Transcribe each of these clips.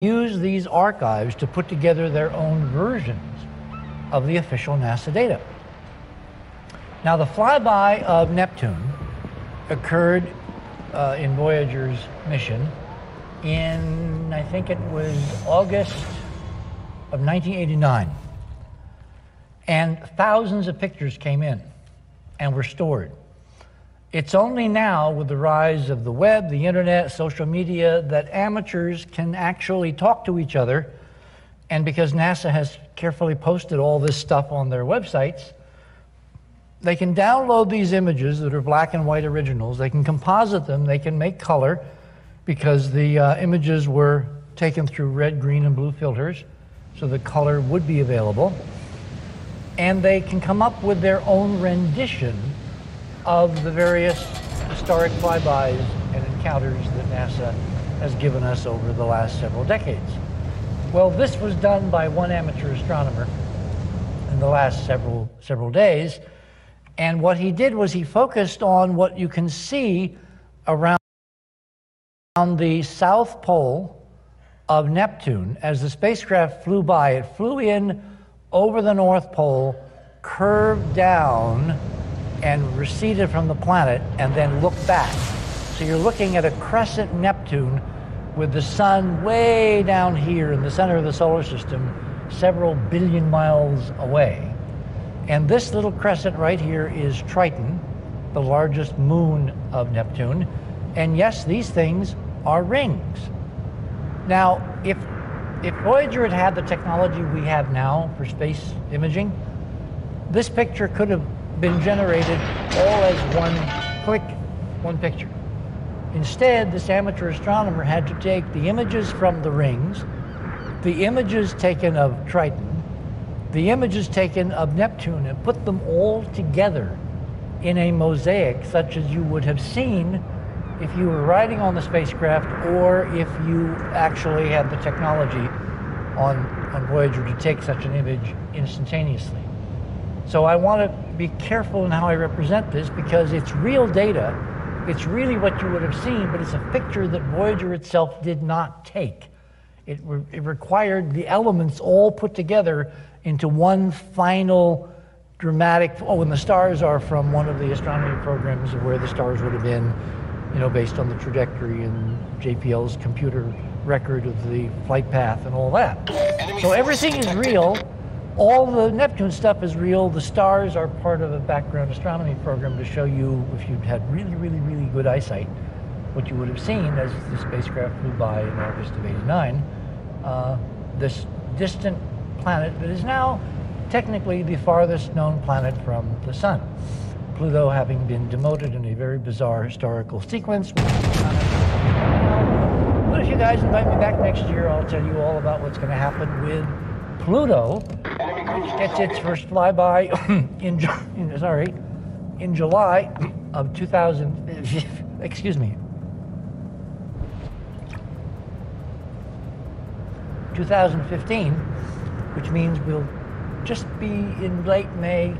use these archives to put together their own versions of the official NASA data. Now, the flyby of Neptune occurred in Voyager's mission in, I think it was August of 1989. And thousands of pictures came in and were stored. It's only now, with the rise of the web, the internet, social media, that amateurs can actually talk to each other. And because NASA has carefully posted all this stuff on their websites, they can download these images that are black and white originals. They can composite them. They can make color, because the images were taken through red, green, and blue filters, so the color would be available. And they can come up with their own rendition of the various historic flybys and encounters that NASA has given us over the last several decades. Well, this was done by one amateur astronomer in the last several days. And what he did was he focused on what you can see around the south pole of Neptune. As the spacecraft flew by, it flew in over the North Pole, curved down, and receded from the planet, and then looked back. So you're looking at a crescent Neptune with the sun way down here in the center of the solar system, several billion miles away. And this little crescent right here is Triton, the largest moon of Neptune. And yes, these things are rings. Now, if Voyager had had the technology we have now for space imaging, this picture could have been generated all as one click, one picture. Instead, this amateur astronomer had to take the images from the rings, the images taken of Triton, the images taken of Neptune, and put them all together in a mosaic such as you would have seen if you were riding on the spacecraft, or if you actually had the technology on Voyager to take such an image instantaneously. So I want to be careful in how I represent this, because it's real data. It's really what you would have seen, but it's a picture that Voyager itself did not take. It required the elements all put together into one final dramatic, and the stars are from one of the astronomy programs of where the stars would have been, based on the trajectory and JPL's computer record of the flight path and all that. So everything is real. All the Neptune stuff is real. The stars are part of a background astronomy program to show you, if you'd had really, really, really good eyesight, what you would have seen as the spacecraft flew by in August of '89, this distant planet that is now technically the farthest known planet from the sun. Pluto having been demoted in a very bizarre historical sequence. But if you guys invite me back next year, I'll tell you all about what's going to happen with Pluto, which gets its first flyby in July of 2015, which means we'll just be in late May,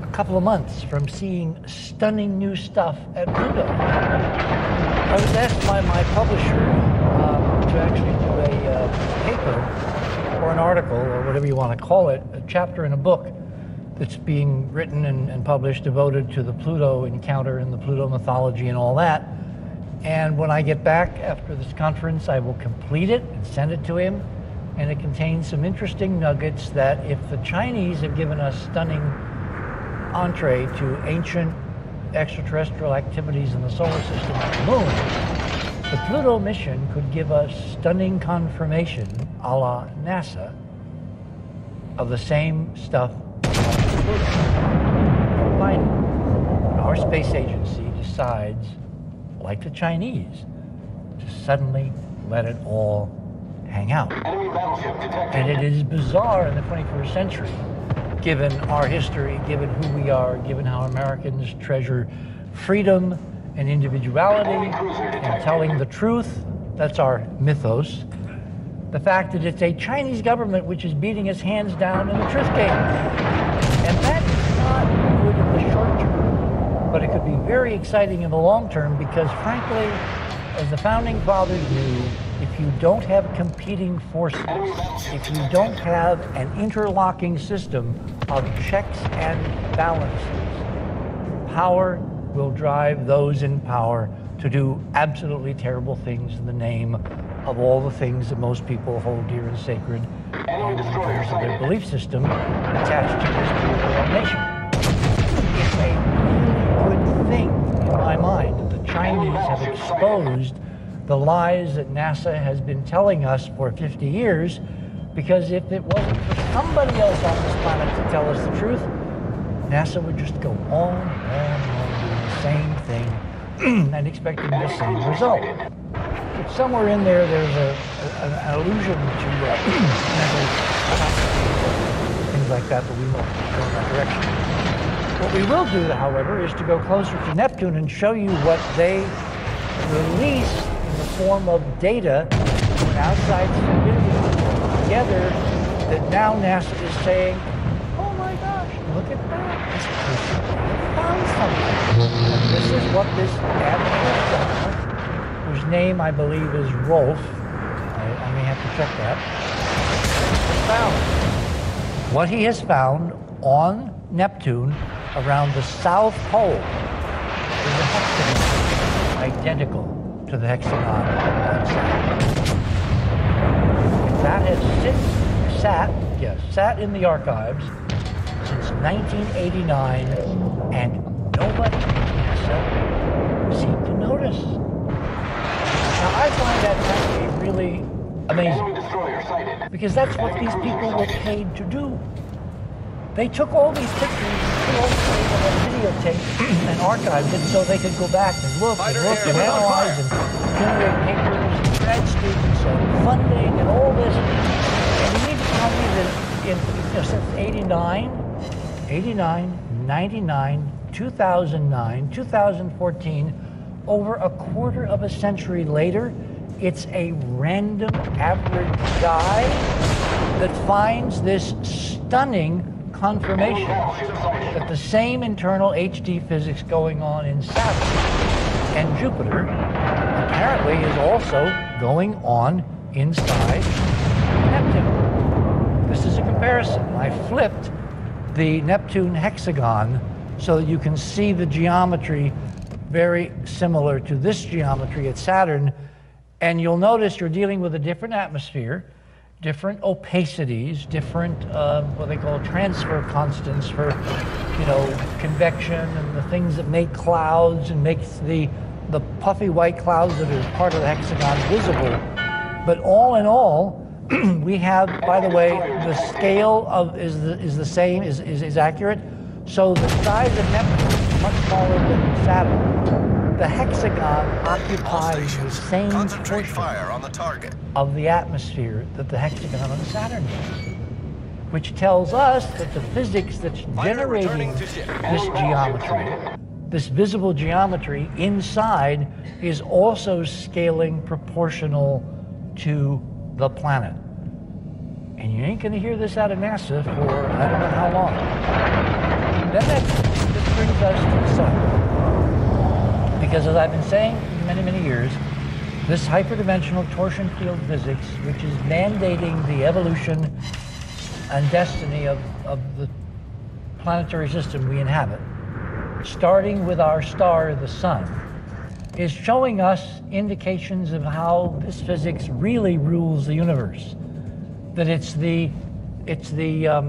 a couple of months from seeing stunning new stuff at Pluto. I was asked by my publisher to actually do a paper, or an article, or whatever you want to call it, a chapter in a book that's being written and published devoted to the Pluto encounter and the Pluto mythology and all that. And when I get back after this conference, I will complete it and send it to him. And it contains some interesting nuggets that, if the Chinese have given us stunning entree to ancient extraterrestrial activities in the solar system like the moon, the Pluto mission could give us stunning confirmation, a la NASA, of the same stuff on Pluto. Provided our space agency decides, like the Chinese, to suddenly let it all hang out. And it is bizarre in the 21st century, given our history, given who we are, given how Americans treasure freedom and individuality and telling the truth. That's our mythos. The fact that it's a Chinese government which is beating its hands down in the truth game. And that is not good in the short term, but it could be very exciting in the long term, because frankly, as the founding fathers knew, if you don't have competing forces, if you don't have an interlocking system of checks and balances, power will drive those in power to do absolutely terrible things in the name of all the things that most people hold dear and sacred and in terms of their belief system attached to this particular nation. It's a really good thing in my mind that the Chinese have exposed the lies that NASA has been telling us for 50 years, because if it wasn't for somebody else on this planet to tell us the truth, NASA would just go on and on doing the same thing and expecting the same result. But somewhere in there, there's an allusion to mental things like that, but we won't go in that direction. What we will do, however, is to go closer to Neptune and show you what they release in the form of data to an outside community together, that now NASA is saying, oh my gosh, look at that, this person found something. And this is what this amateur, whose name I believe is Rolf, I may have to check that, found. What he has found on Neptune around the South Pole is a hexagon identical to the hexagon on Saturn. That has sat in the archives since 1989, and nobody seemed to notice. Now, I find that actually really amazing, because that's what these people were paid to do. They took all these pictures, put all the things on videotape and archived it so they could go back and look and analyze and generate papers and grad students and funding and all this. And you need to tell me that since 89, 99, 2009, 2014, over a quarter of a century later, it's a random average guy that finds this stunning confirmation that the same internal HD physics going on in Saturn and Jupiter apparently is also going on inside Neptune. This is a comparison. I flipped the Neptune hexagon so that you can see the geometry very similar to this geometry at Saturn, and you'll notice you're dealing with a different atmosphere, different opacities, different what they call transfer constants for, convection and the things that make clouds and makes the puffy white clouds that are part of the hexagon visible. But all in all, we have, by the way, the scale is the same, is accurate. So the size of Neptune is much smaller than Saturn. The hexagon occupies the same portion on the target of the atmosphere that the hexagon on Saturn does, which tells us that the physics that's generating this geometry, this visible geometry inside, is also scaling proportional to the planet. And you ain't gonna hear this out of NASA for I don't know how long. Then that brings us to the sun. Because as I've been saying for many, many years, this hyperdimensional torsion field physics, which is mandating the evolution and destiny of the planetary system we inhabit, starting with our star, the sun, is showing us indications of how this physics really rules the universe. That it's the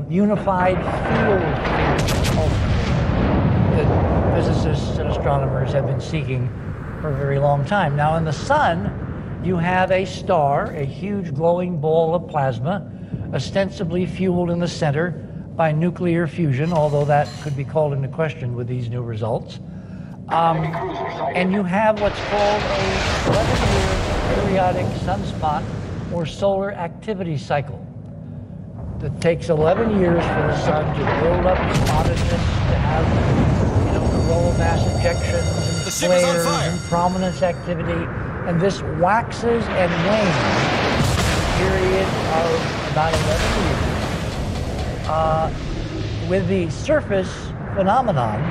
unified field that physicists and astronomers have been seeking for a very long time. Now, in the sun, you have a star, a huge glowing ball of plasma, ostensibly fueled in the center by nuclear fusion, although that could be called into question with these new results. And you have what's called a 11-year periodic sunspot or solar activity cycle that takes 11 years for the sun to build up spottiness, to have coronal mass ejections and flares and prominence activity, and this waxes and wanes a period of about 11 years, with the surface phenomenon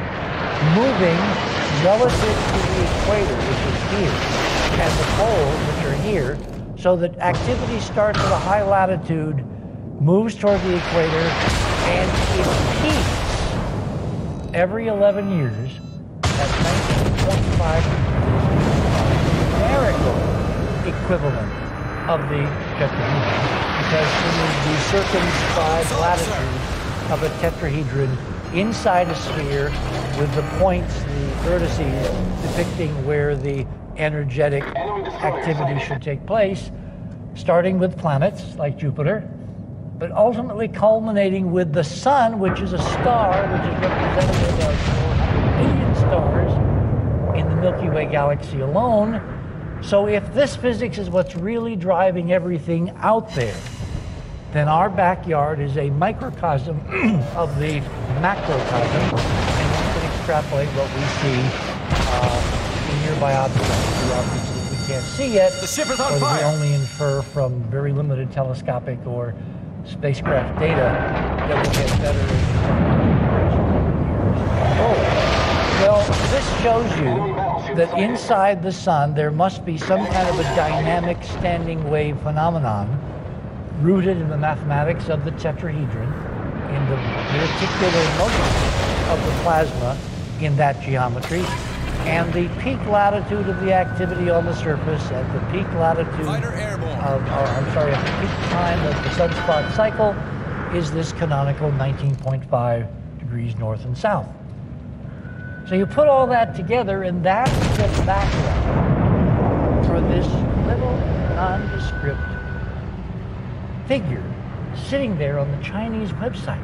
moving relative to the equator, which is here, and the poles, which are here, so that activity starts at a high latitude, moves toward the equator, and it peaks every 11 years at 19.5 degrees, numerical equivalent of the tetrahedron, because it is the circumscribed latitude of a tetrahedron inside a sphere with the points, the vertices, depicting where the energetic activity should take place, starting with planets like Jupiter, but ultimately culminating with the sun, which is a star, which is representative of 400 billion stars in the Milky Way galaxy alone. So if this physics is what's really driving everything out there, then our backyard is a microcosm of the macrocosm, and we can extrapolate what we see in nearby objects, the objects that we can't see yet, the ship is on or fire. that we only infer from very limited telescopic or spacecraft data that will get better as well, this shows you that inside the sun there must be some kind of a dynamic standing wave phenomenon rooted in the mathematics of the tetrahedron, in the particular motion of the plasma in that geometry, and the peak latitude of the activity on the surface at the peak latitude at the peak time of the sunspot cycle is this canonical 19.5 degrees north and south. So you put all that together, and that's the background for this little nondescript figure sitting there on the Chinese website,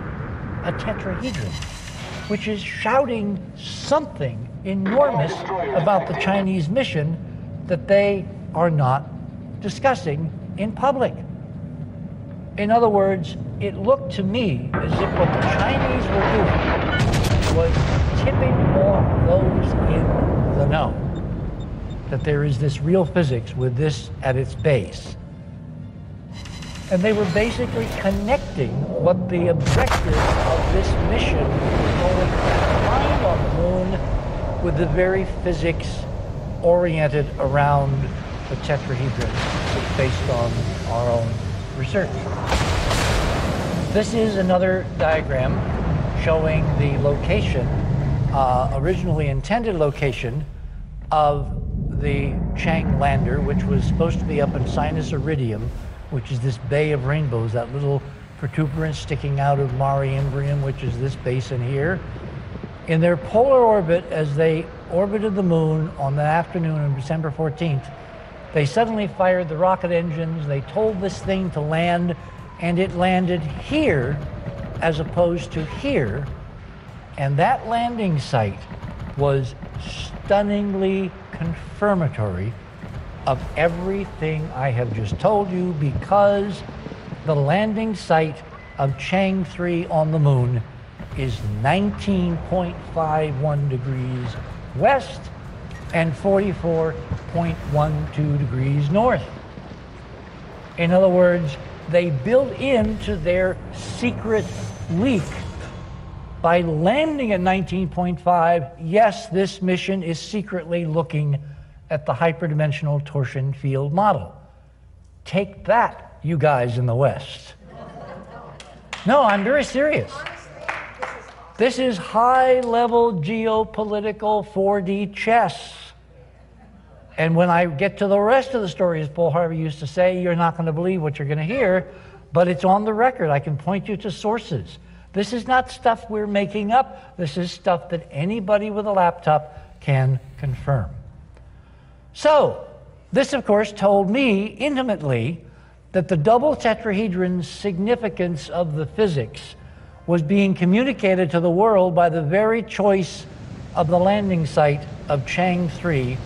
a tetrahedron, which is shouting something enormous about the Chinese mission that they are not discussing in public. In other words, it looked to me as if what the Chinese were doing was tipping off those in the know that there is this real physics with this at its base. And they were basically connecting what the objective of this mission was going to find on the moon with the very physics oriented around the tetrahedron based on our own research. This is another diagram showing the location, originally intended location, of the Chang lander, which was supposed to be up in Sinus Iridium, which is this bay of rainbows, that little protuberance sticking out of Mare Imbrium, which is this basin here. In their polar orbit, as they orbited the moon on the afternoon of December 14th, they suddenly fired the rocket engines, they told this thing to land, and it landed here as opposed to here. And that landing site was stunningly confirmatory of everything I have just told you, because the landing site of Chang 3 on the moon is 19.51 degrees west and 44.12 degrees north. In other words, they built into their secret leak by landing at 19.5. Yes, this mission is secretly looking at the hyperdimensional torsion field model. Take that, you guys in the West. No, I'm very serious. This is high-level geopolitical 4D chess. And when I get to the rest of the story, as Paul Harvey used to say, you're not going to believe what you're going to hear, but it's on the record. I can point you to sources. This is not stuff we're making up. This is stuff that anybody with a laptop can confirm. So, this, of course, told me intimately that the double tetrahedron's significance of the physics was being communicated to the world by the very choice of the landing site of Chang 3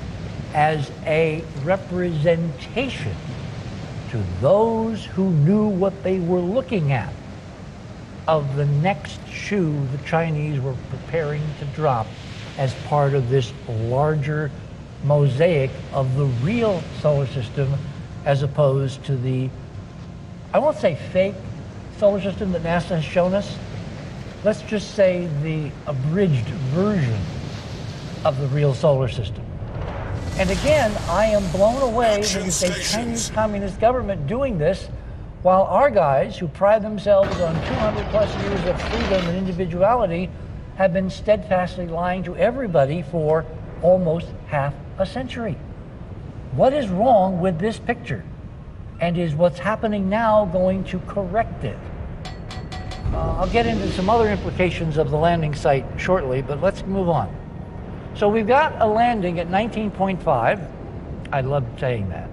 as a representation to those who knew what they were looking at of the next shoe the Chinese were preparing to drop as part of this larger mosaic of the real solar system, as opposed to the, I won't say fake solar system that NASA has shown us. Let's just say the abridged version of the real solar system. And again, I am blown away that it's a Chinese Communist government doing this, while our guys, who pride themselves on 200 plus years of freedom and individuality, have been steadfastly lying to everybody for almost half a century. What is wrong with this picture? And is what's happening now going to correct it? I'll get into some other implications of the landing site shortly, but let's move on. So we've got a landing at 19.5. I love saying that.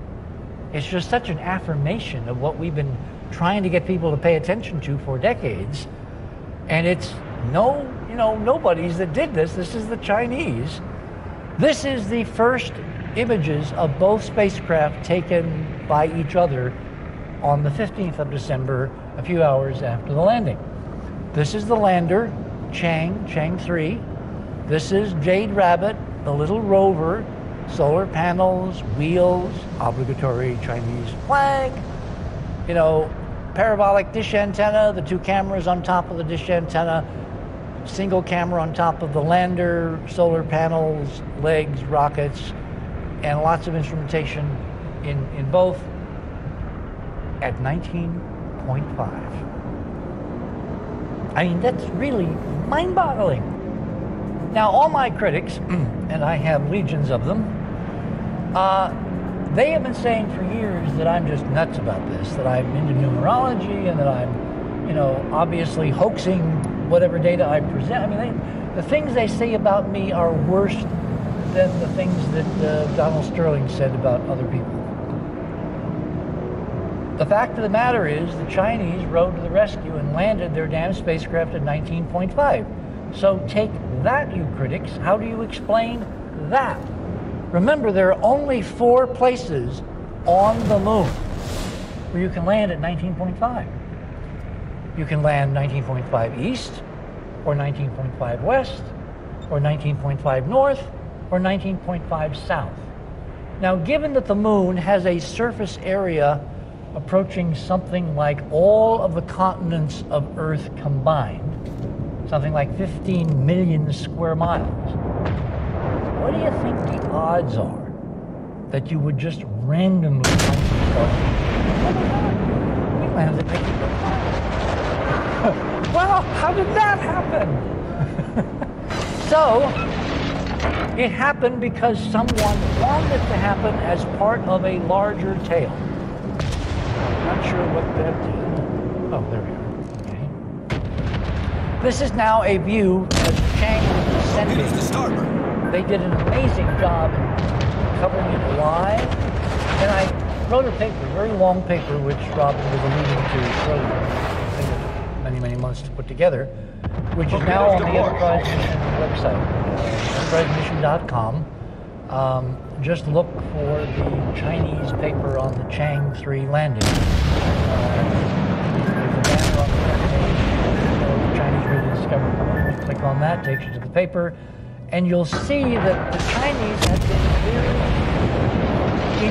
It's just such an affirmation of what we've been trying to get people to pay attention to for decades. And it's nobodies that did this. This is the Chinese. This is the first images of both spacecraft taken by each other on the 15th of December, a few hours after the landing. This is the lander, Chang 3. This is Jade Rabbit, the little rover, solar panels, wheels, obligatory Chinese flag, parabolic dish antenna, the two cameras on top of the dish antenna, single camera on top of the lander, solar panels, legs, rockets, and lots of instrumentation in both at 19.5. I mean, that's really mind-boggling. Now, all my critics, and I have legions of them, they have been saying for years that I'm just nuts about this, that I'm into numerology, and that I'm, obviously hoaxing whatever data I present. I mean, the things they say about me are worse than the things that Donald Sterling said about other people. The fact of the matter is the Chinese rode to the rescue and landed their damn spacecraft at 19.5. So take that, you critics. How do you explain that? Remember, there are only 4 places on the moon where you can land at 19.5. You can land 19.5 east, or 19.5 west, or 19.5 north, or 19.5 south. Now, given that the moon has a surface area approaching something like all of the continents of Earth combined, something like 15 million square miles, what do you think the odds are that you would just randomly find yourself, oh my God, we landed at 19.5. Well, how did that happen? So, it happened because someone wanted it to happen as part of a larger tale. Not sure what that did. Oh, there we are. Okay. This is now a view as Chang was descending. They did an amazing job in covering it live. And I wrote a paper, a very long paper, which Robin was alluding to earlier. I think it took many months to put together, which is now on the Enterprise Mission website, enterprisemission.com. Just look for the Chinese paper on the Chang 3 landing. There's a banner on the front page. The Chinese really discovered the moon. You click on that, takes you to the paper, and you'll see that the Chinese have been very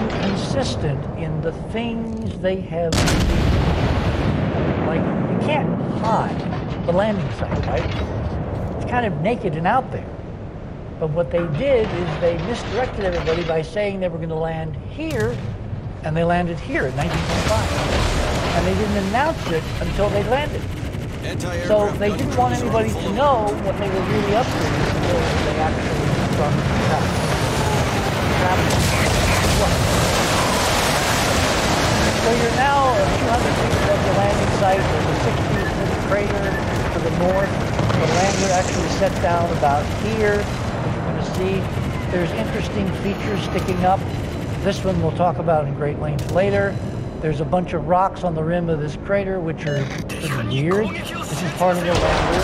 inconsistent in the things they have seen. Like, you can't hide the landing site, right? It's kind of naked and out there. But what they did is they misdirected everybody by saying they were going to land here, and they landed here at 19.5. And they didn't announce it until they landed. So they didn't want anybody to know what they were really up to until they actually started traveling. So you're now 200 feet above the landing site. There's a 60-foot crater to the north. The lander actually set down about here. See, there's interesting features sticking up. This one we'll talk about in great length later. There's a bunch of rocks on the rim of this crater, which are pretty weird. This is part of the lander.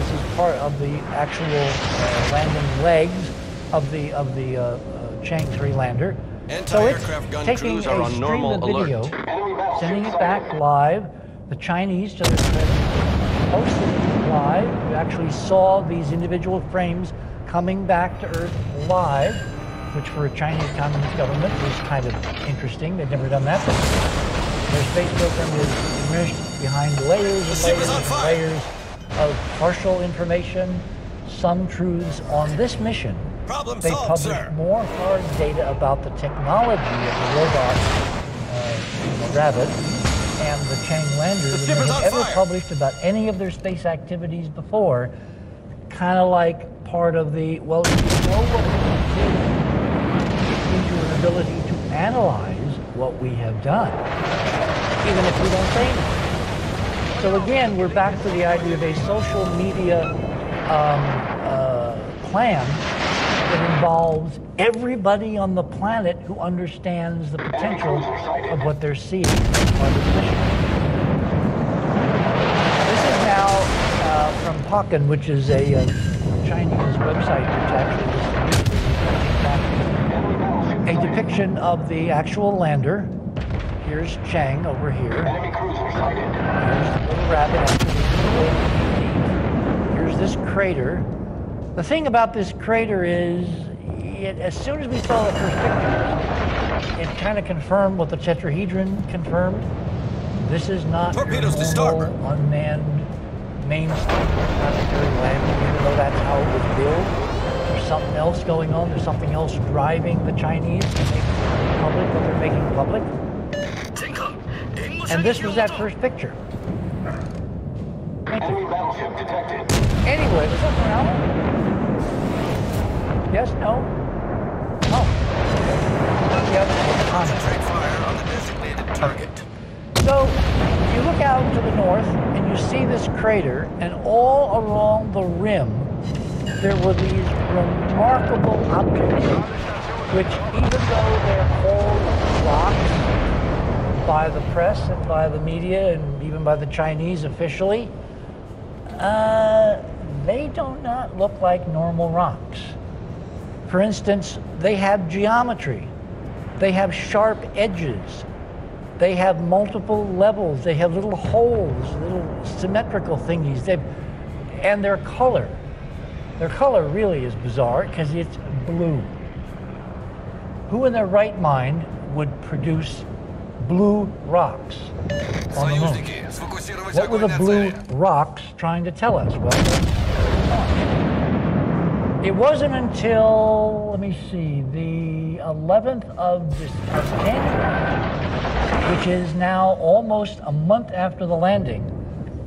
This is part of the actual landing legs of the Chang 3 lander. So it's taking a stream of video, sending it back live. The Chinese, to their credit, posted it live. You actually saw these individual frames coming back to Earth live, which for a Chinese Communist government was kind of interesting. They'd never done that before. Their space program is enmeshed behind layers and layers and layers of partial information, some truths on this mission Problem They solved, published sir. more hard data about the technology of the robot, the Rabbit, and the Chang lander than ship they is had on ever fire. published about any of their space activities before. Kind of like part of the, well, you know what we do. It gives you an ability to analyze what we have done, even if we don't say anything. So again, we're back to the idea of a social media plan that involves everybody on the planet who understands the potential of what they're seeing on this mission. This is now from Pokken, which is a Chinese website which actually is a depiction of the actual lander. Here's Chang over here. Here's the little rabbit. Here's this crater. The thing about this crater is, as soon as we saw the first pictures, it kind of confirmed what the tetrahedron confirmed. This is not Torpedoes to starboard. Unmanned mainstream planetary landing, even though that's how it was built. There's something else going on. There's something else driving the Chinese to make public what they're making public. And this was that first picture. Thank you. Anyway, was something else? Yes? No? Oh. Yeah, Concentrate fire on the designated target. So, you look out to the north and you see this crater, and all along the rim there were these remarkable objects, which even though they're called rocks by the press and by the media and even by the Chinese officially, they do not look like normal rocks. For instance, they have geometry. They have sharp edges. They have multiple levels. They have little holes, little symmetrical thingies. And their color really is bizarre because it's blue. Who in their right mind would produce blue rocks on the moon? What were the blue rocks trying to tell us? Well, it wasn't until, let me see, the 11th of January, which is now almost a month after the landing,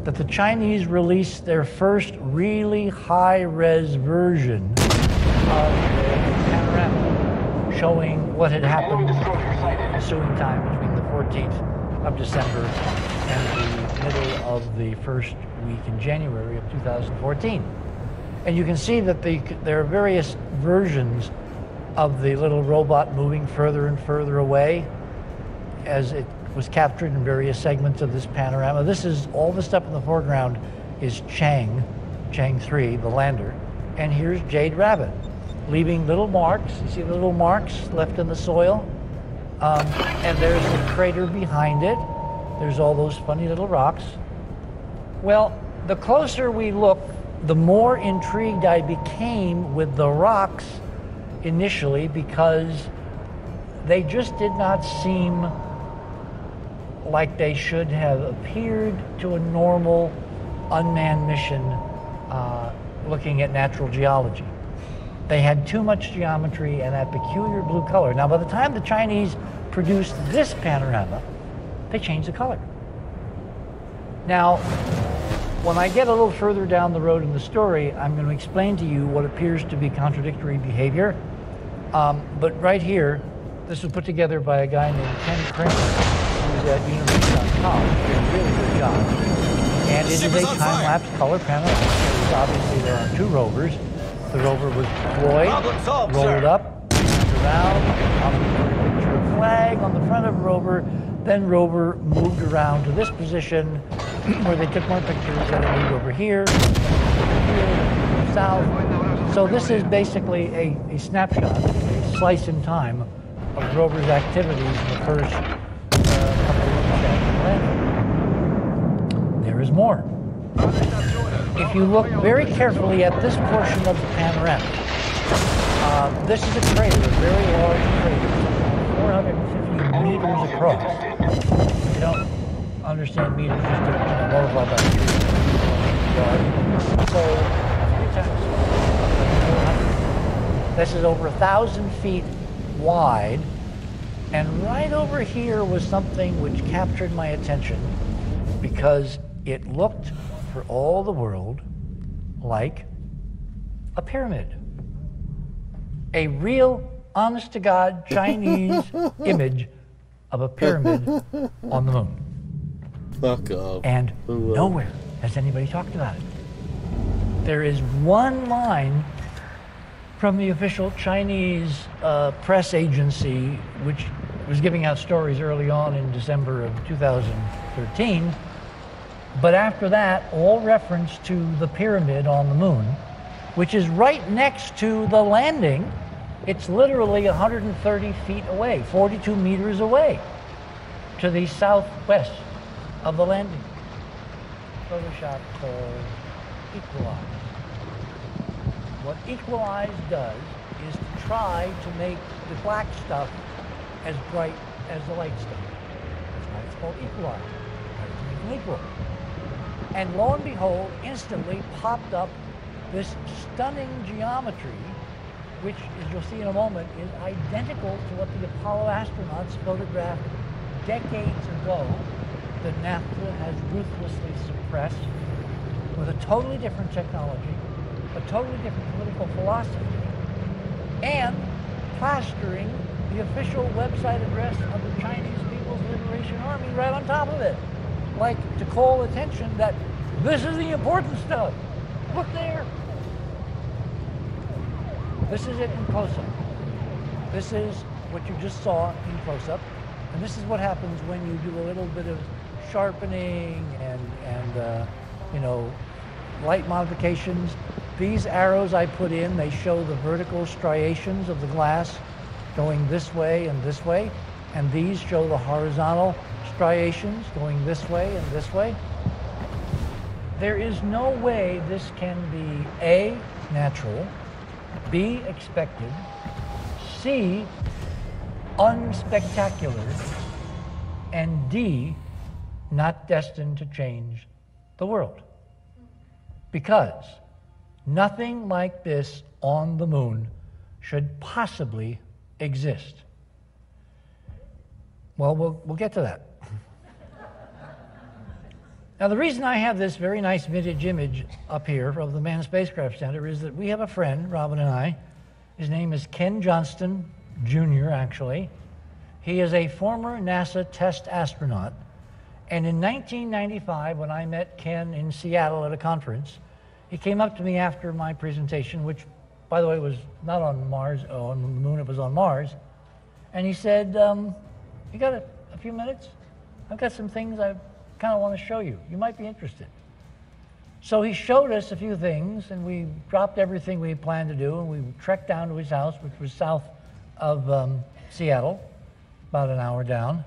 that the Chinese released their first really high-res version of the panorama, showing what had happened in the ensuing time between the 14th of December and the middle of the first week in January of 2014. And you can see that there are various versions of the little robot moving further and further away as it was captured in various segments of this panorama. This is all the stuff in the foreground is Chang 3, the lander. And here's Jade Rabbit, leaving little marks. You see the little marks left in the soil? And there's the crater behind it. There's all those funny little rocks. Well, the closer we look, the more intrigued I became with the rocks initially, because they just did not seem like they should have appeared to a normal unmanned mission looking at natural geology. They had too much geometry and that peculiar blue color. Now, by the time the Chinese produced this panorama, they changed the color. Now, when I get a little further down the road in the story, I'm going to explain to you what appears to be contradictory behavior. But right here, this was put together by a guy named Ken Kramer, who's at University.com. He did a really good job. And it is a time-lapse color panorama. Obviously, there are two rovers. The rover was deployed, rolled up, turned around, picture a flag on the front of the rover. Then rover moved around to this position where they took more pictures, and it moved over here, south. So this is basically a snapshot, a slice in time of rover's activities in the first couple of weeks after landing. There is more. If you look very carefully at this portion of the panorama, this is a crater, a very large crater, 450 meters across. You don't understand meters, just to multiply by 3 yards. So 3 times 400. This is over 1,000 feet wide. And right over here was something which captured my attention because it looked, for all the world, like a pyramid. A real, honest-to-God Chinese image of a pyramid on the moon. Fuck off. And nowhere has anybody talked about it. There is one line from the official Chinese press agency, which was giving out stories early on in December of 2013. But after that, all reference to the pyramid on the moon, which is right next to the landing. It's literally 130 feet away, 42 meters away, to the southwest of the landing. Photoshop called Equalize. What Equalize does is to try to make the black stuff as bright as the light stuff. That's why it's called Equalize. Try to make them equal. And lo and behold, instantly popped up this stunning geometry, which, as you'll see in a moment, is identical to what the Apollo astronauts photographed decades ago that NASA has ruthlessly suppressed, with a totally different technology, a totally different political philosophy, and plastering the official website address of the Chinese People's Liberation Army right on top of it, like to call attention that this is the important stuff. Look there. This is it in close-up. This is what you just saw in close-up, and this is what happens when you do a little bit of sharpening and you know, light modifications. These arrows I put in, they show the vertical striations of the glass going this way, and these show the horizontal striations going this way and this way. There is no way this can be A, natural, B, expected, C, unspectacular, and D, not destined to change the world. Because nothing like this on the moon should possibly exist. Well, we'll get to that. Now, the reason I have this very nice vintage image up here of the Manned Spacecraft Center is that we have a friend, Robin and I. His name is Ken Johnston, Jr., actually. He is a former NASA test astronaut. And in 1995, when I met Ken in Seattle at a conference, he came up to me after my presentation, which, by the way, was not on Mars, on the moon, it was on Mars. And he said, you got a few minutes? I've got some things I kind of want to show you. You might be interested. So he showed us a few things, and we dropped everything we planned to do, and we trekked down to his house, which was south of Seattle, about an hour down.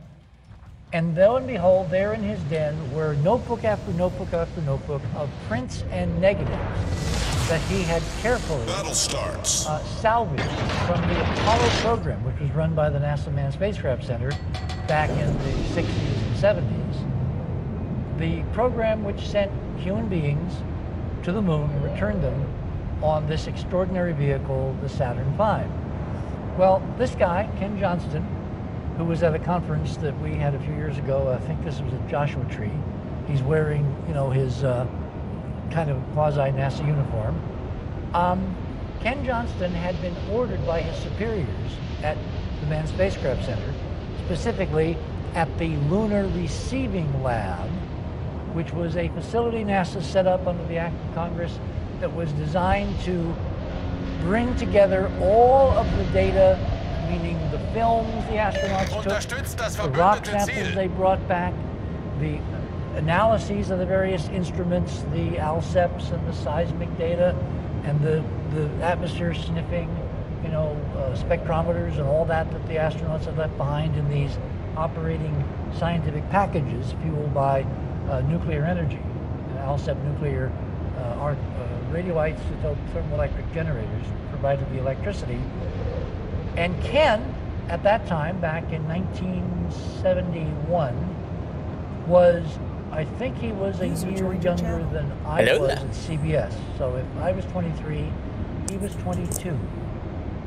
And lo and behold, there in his den were notebook after notebook after notebook of prints and negatives that he had carefully salvaged from the Apollo program, which was run by the NASA Manned Spacecraft Center back in the 60s and 70s. The program which sent human beings to the moon and returned them on this extraordinary vehicle, the Saturn V. Well, this guy, Ken Johnston, who was at a conference that we had a few years ago, I think this was at Joshua Tree. He's wearing, you know, his kind of quasi-NASA uniform. Ken Johnston had been ordered by his superiors at the Manned Spacecraft Center, specifically at the Lunar Receiving Lab, which was a facility NASA set up under the Act of Congress that was designed to bring together all of the data, meaning the films the astronauts took, the rock samples they brought back, the analyses of the various instruments, the ALSEPs and the seismic data, and the atmosphere sniffing, you know, spectrometers and all that the astronauts had left behind in these operating scientific packages fueled by nuclear energy, ALSEP nuclear radioisotope thermoelectric generators provided the electricity. And Ken, at that time, back in 1971, was, I think he was a year younger than I was at CBS. So if I was 23, he was 22.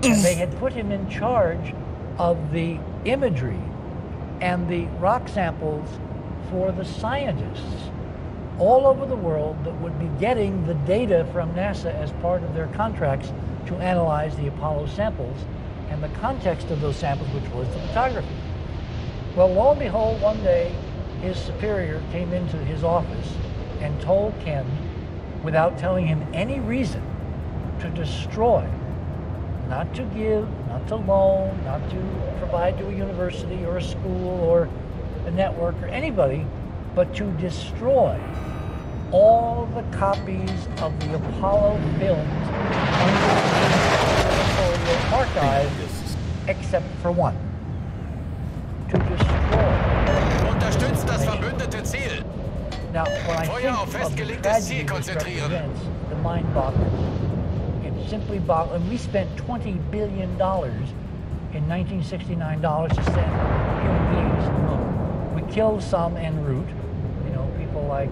And they had put him in charge of the imagery and the rock samples for the scientists all over the world that would be getting the data from NASA as part of their contracts to analyze the Apollo samples and the context of those samples, which was the photography. Well, lo and behold, one day his superior came into his office and told Ken, without telling him any reason, to destroy, not to give, not to loan, not to provide to a university or a school or a network or anybody, but to destroy all the copies of the Apollo films under the archive except for one. To destroy. Unterstützt das verbündete Ziel. Now, when I Feuer auf think of the festgelegtes tragedy Ziel this konzentrieren. represents, the mind boggles. It's simply boggling. And we spent $20 billion in 1969 to send human beings to the moon. We killed some en route, you know, people like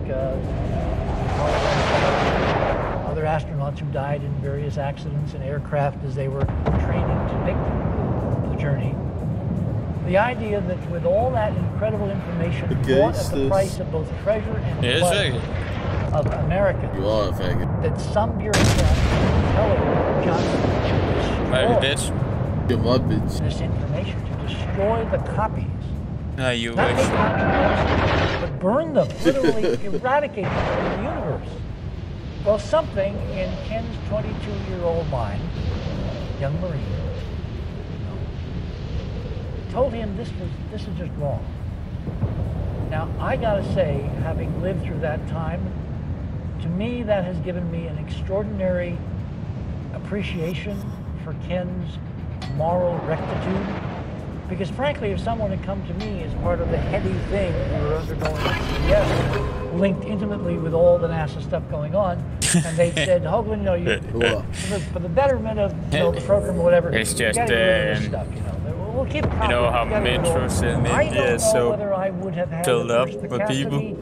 other astronauts who died in various accidents in aircraft as they were training to make the journey. The idea that with all that incredible information bought at the price of both treasure and blood of Americans, You are a faggot. that some bureaucrat telling Johnson to destroy You're my bitch. this information, to destroy the copies. You Not wish. make copies, but burn them, literally eradicate them from the universe. Well, something in Ken's 22-year-old mind, young Marine, told him this is just wrong. Now, I gotta say, having lived through that time, to me that has given me an extraordinary appreciation for Ken's moral rectitude. Because frankly, if someone had come to me as part of the heady thing we were undergoing at CBS, linked intimately with all the NASA stuff going on, and they said, Hoagland, you know, for the betterment of the program or whatever, It's you just, gotta get rid of this stuff, you know. We'll keep you know how metros in India is so filled up with people.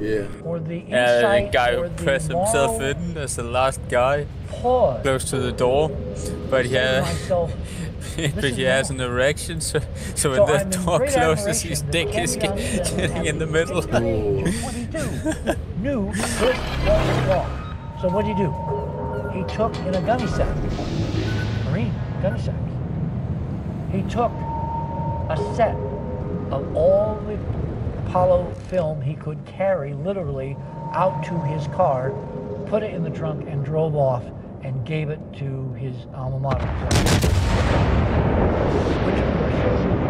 or the The insight guy or who the pressed himself moral in as the last guy, pause close to the door, but he to say to had, myself, but is he has wrong. an erection, so So when I'm the in door great closes, his admiration dick that is Ken Johnson, getting in the at middle. the age of 22, knew this was wrong. So what did he do? He took in a gunny sack, Marine gunny sacks. He took a set of all the Apollo film he could carry literally out to his car, put it in the trunk, and drove off and gave it to his alma mater. Which, of course,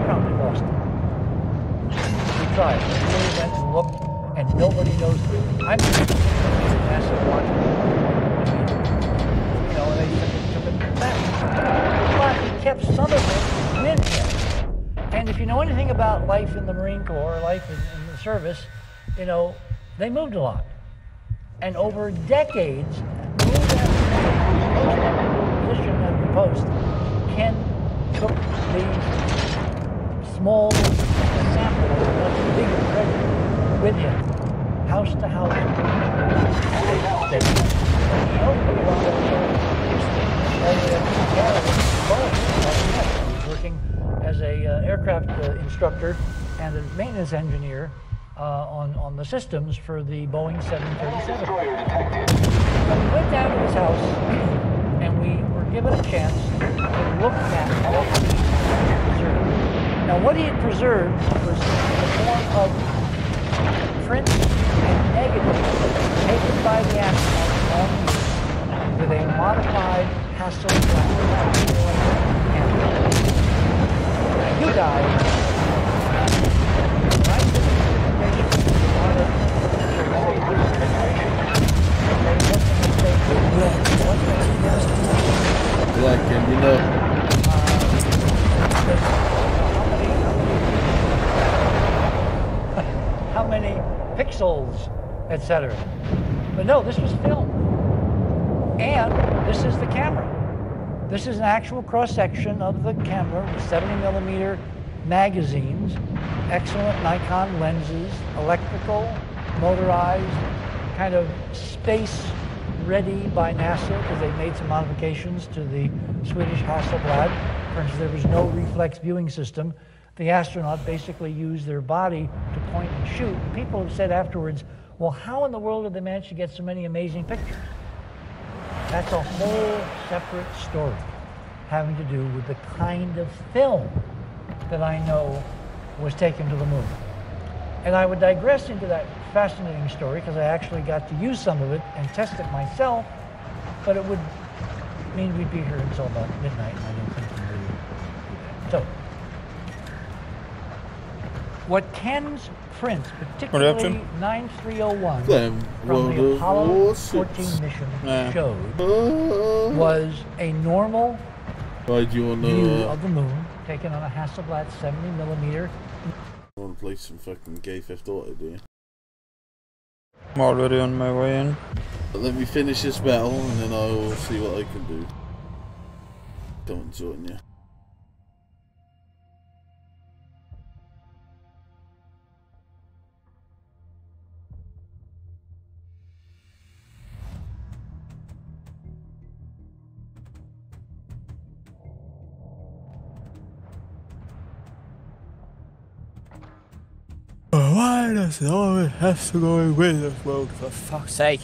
promptly lost him. We tried. We really went and looked, and nobody knows. I'm just massive watching. You know, and they took it back. But he kept some of it with him. And if you know anything about life in the Marine Corps, or life in the service, you know, they moved a lot. And over decades, moved position at the post, Ken took these small samples of much bigger treasure with him, house to house. He was working as a aircraft instructor and a maintenance engineer on the systems for the Boeing 737. So we went down to his house and we were given a chance to look at what he had preserved. Now, what he had preserved was in the form of prints and negatives taken by the astronauts on the Moon with a modified Hasselblad camera. Now, you guys, when I did this presentation, Black and you know. How many pixels, etc. But no, this was film. And this is the camera. This is an actual cross-section of the camera with 70mm magazines, excellent Nikon lenses, electrical, motorized, kind of space ready by NASA because they made some modifications to the Swedish Hasselblad. For instance, there was no reflex viewing system. The astronaut basically used their body to point and shoot. And people have said afterwards, well, how in the world did they manage to get so many amazing pictures? That's a whole separate story having to do with the kind of film that I know was taken to the moon. And I would digress into that fascinating story because I actually got to use some of it and test it myself, but it would mean we'd be here until about midnight, and I don't think we really do that. So, what Ken's prints, particularly 9301 from the Apollo 14 mission showed was a normal view of the moon taken on a Hasselblad 70mm. I want to play some fucking Gay Theft Auto, do you? I'm already on my way in. But let me finish this battle and then I will see what I can do. Don't join you. Why does it always have to go away this road, for fuck's sake?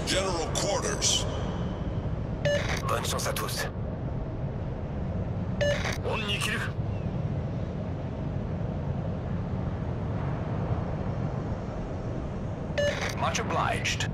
General Quarters. Bonne chance à tous. On y crie. Much obliged.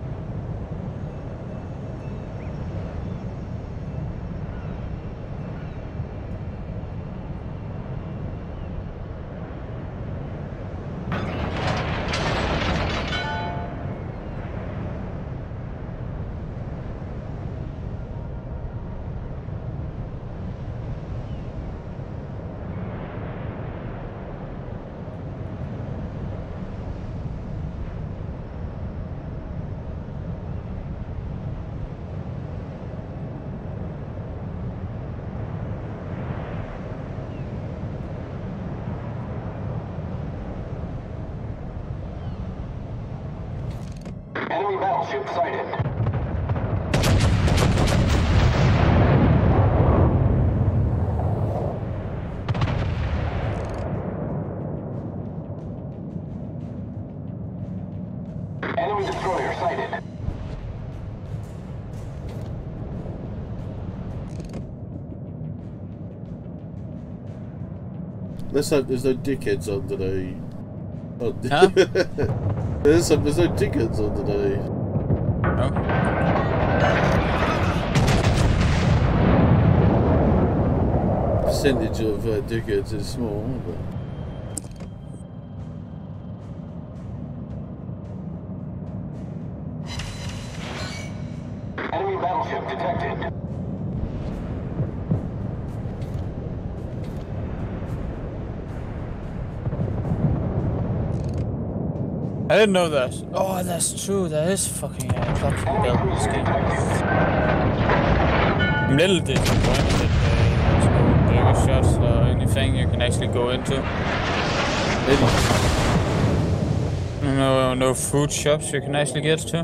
Enemy battleship sighted. Enemy destroyer sighted. Let's hope there's no dickheads on today. Oh, Huh? there's no dickheads on today. Oh. Percentage of dickheads is small, but... Enemy battleship detected. I didn't know that. Oh, that's true. That is fucking fucking built in this game. I'm a little disappointed that there's no burger shots or anything you can actually go into. No food shops you can actually get to. Yeah,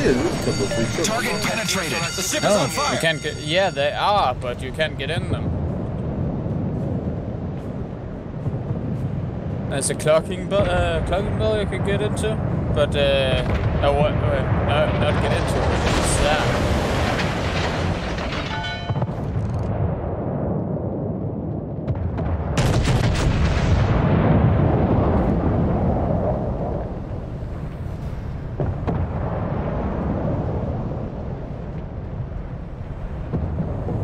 there's a couple of free shops. Target penetrated. The ship is on fire. You can't get. Yeah, they are, but you can't get in them. There's a clocking bell you can get into, but no, not get into. It's that.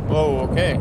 Whoa, okay.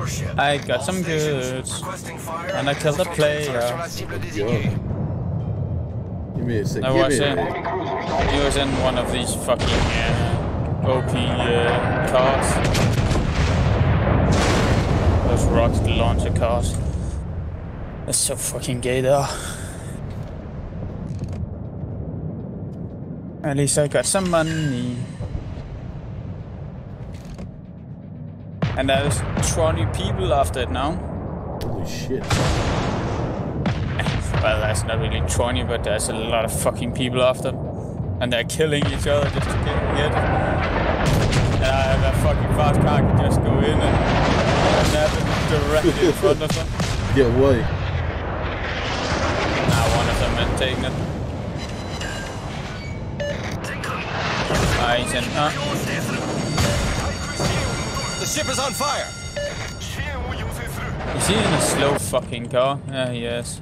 Warship. I got All some stations goods. requesting fire And I killed the instructions player. sur la cible désignée. Give me a sec. I Give was me a in. sec. Enemy cruiser sighted. He was in one of these fucking OP cars. Those rocket launcher cars. That's so fucking gay though. At least I got some money. And there's 20 people after it now. Holy shit. Well, that's not really 20, but there's a lot of fucking people after them. And they're killing each other just to get it. And I have a fucking fast car can just go in and nab it directly in front of them. Get away. One of them is taking it. He's in. The ship is on fire. Is he in a slow fucking car? Yeah, he is.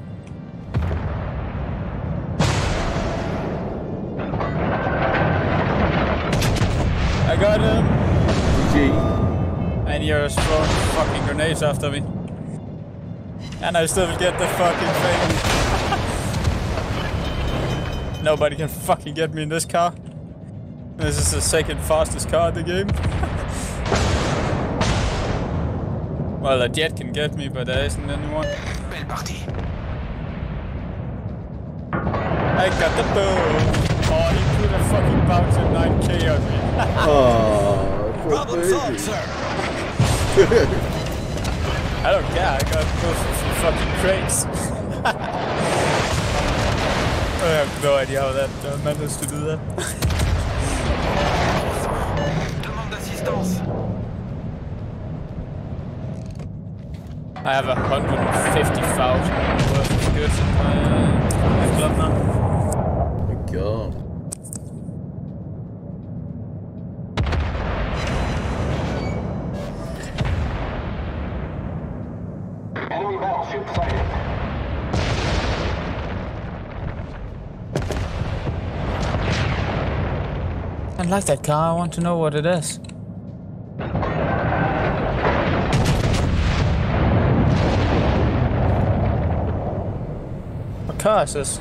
I got him! GG. And you're throwing fucking grenades after me. And I still get the fucking thing. Nobody can fucking get me in this car. This is the second fastest car in the game. Well, a jet can get me, but there isn't anyone. Belle partie. I got the boom! Oh, he put a fucking bounce at 9k on me. Oh, poor Problem solved, baby. sir. I don't care, I got both of the fucking crates. I have no idea how that managed to do that. Demande d'assistance. I have 150,000 worth of goods in my club now. Oh my god. Enemy battleship sighted. I like that car, I want to know what it is. What car is this?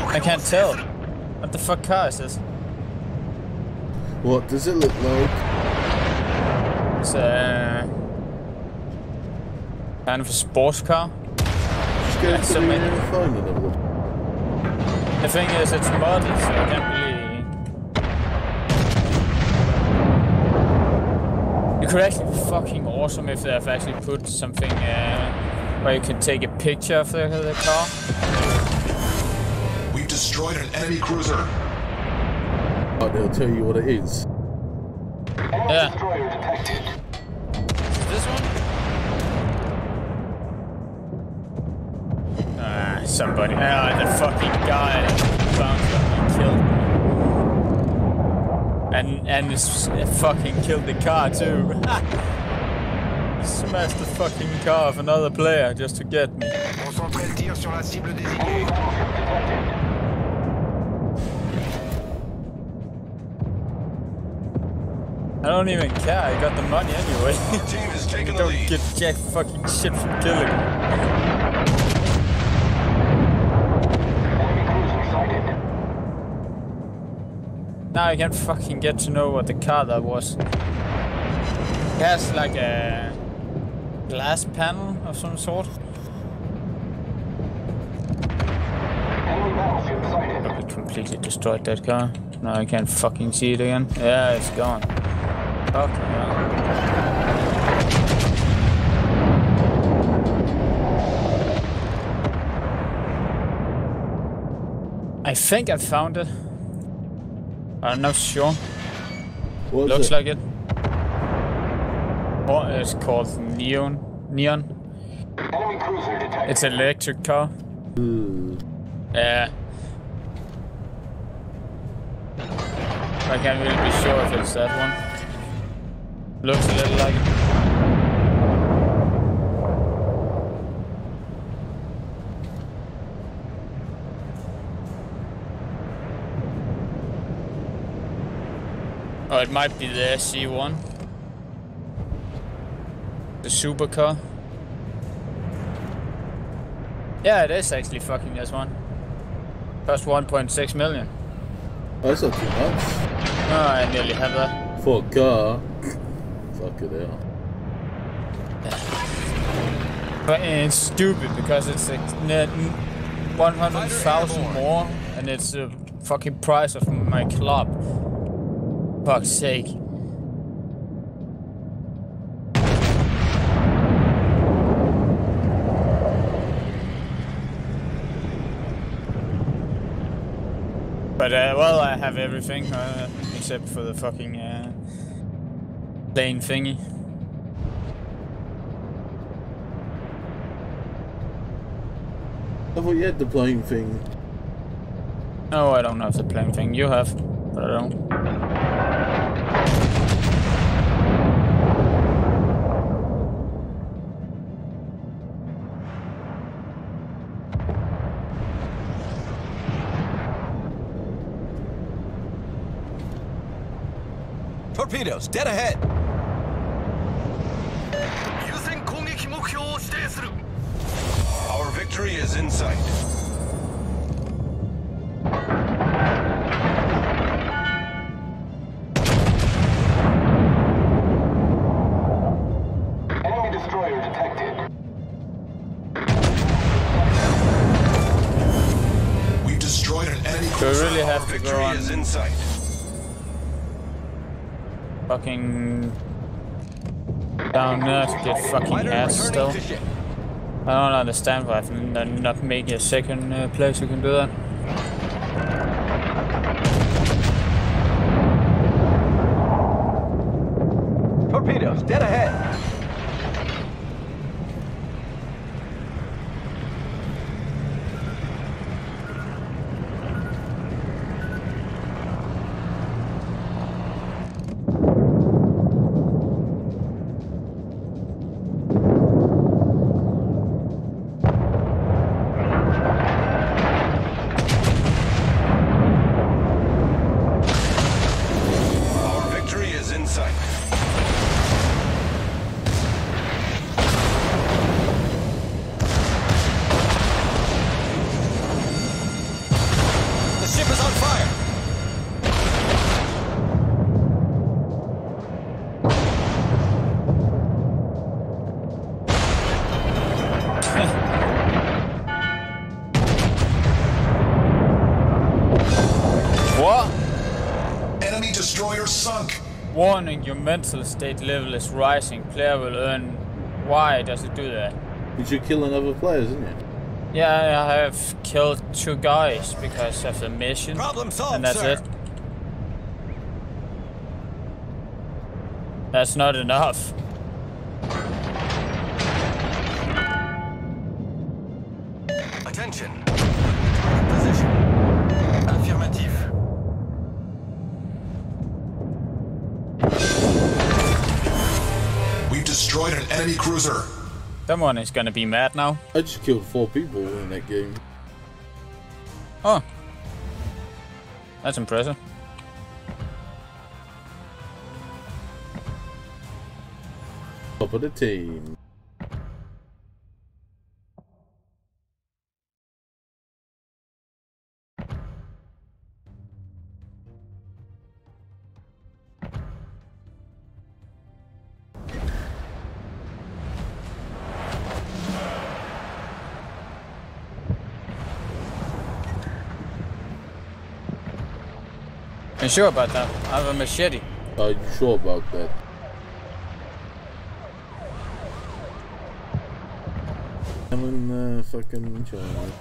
I can't tell. What the fuck car is this? What does it look like? It's a kind of a sports car. Just go That's to so the many. phone and have a look. The thing is, it's modded, so I can't really. It could actually be fucking awesome if they've actually put something where you can take a picture of the car. We've destroyed an enemy cruiser. But they'll tell you what it is. Enemy Yeah. destroyer detected. This one? Somebody. The fucking guy bounced up and killed me. And this fucking killed the car too. Smashed the fucking car of another player just to get me. Concentrez le tir sur la cible Enemy désignée. battleship detected. I don't even care, I got the money anyway. Our team is taking the Don't lead. get jack fucking shit from killing me. Enemy cruiser sighted. Now I can fucking get to know what the car that was. It has like a glass panel of some sort. Enemy battleship sighted. Probably completely destroyed that car. Now I can't fucking see it again. Yeah, it's gone. Fuck yeah. I think I found it. I'm not sure. What is Looks it? like it. Oh, it's called Neon. Enemy cruiser detected. It's an electric car. Yeah. I can't really be sure if it's that one. Looks a little like it. Oh Or it might be the SC1. The supercar. Yeah, it is actually fucking S1. Cost 1.6 million. That's not too much. Oh, I nearly have that. For a car. Fuck it out. But it's stupid because it's like 100,000 more, and it's the fucking price of my club. Fuck's sake. But well, I have everything except for the fucking plane thingy. I thought you had the plane thing. No, I don't have the plane thing. You have, but I don't. Torpedoes, dead ahead. Our victory is in sight. Enemy destroyer detected. We've destroyed an enemy Do I cruiser. really have Our to go victory on? is in sight. Fucking down there to get fucking ass still. I don't understand why they're not making a second place who can do that. Torpedoes, dead ahead. Our victory is in sight. The ship is on fire. What? Enemy destroyer sunk. Warning, your mental state level is rising. Player will earn. Why does it do that? Did you kill another player, didn't you? Yeah, I have killed 2 guys because of the mission. Problem solved, And that's sir. it. That's not enough. Attention. Target position. Affirmative. We've destroyed an enemy cruiser. Someone is gonna be mad now. I just killed 4 people in that game. Oh. That's impressive. Top of the team. You sure about that? I have a machete. Are you sure about that? I'm in fucking China.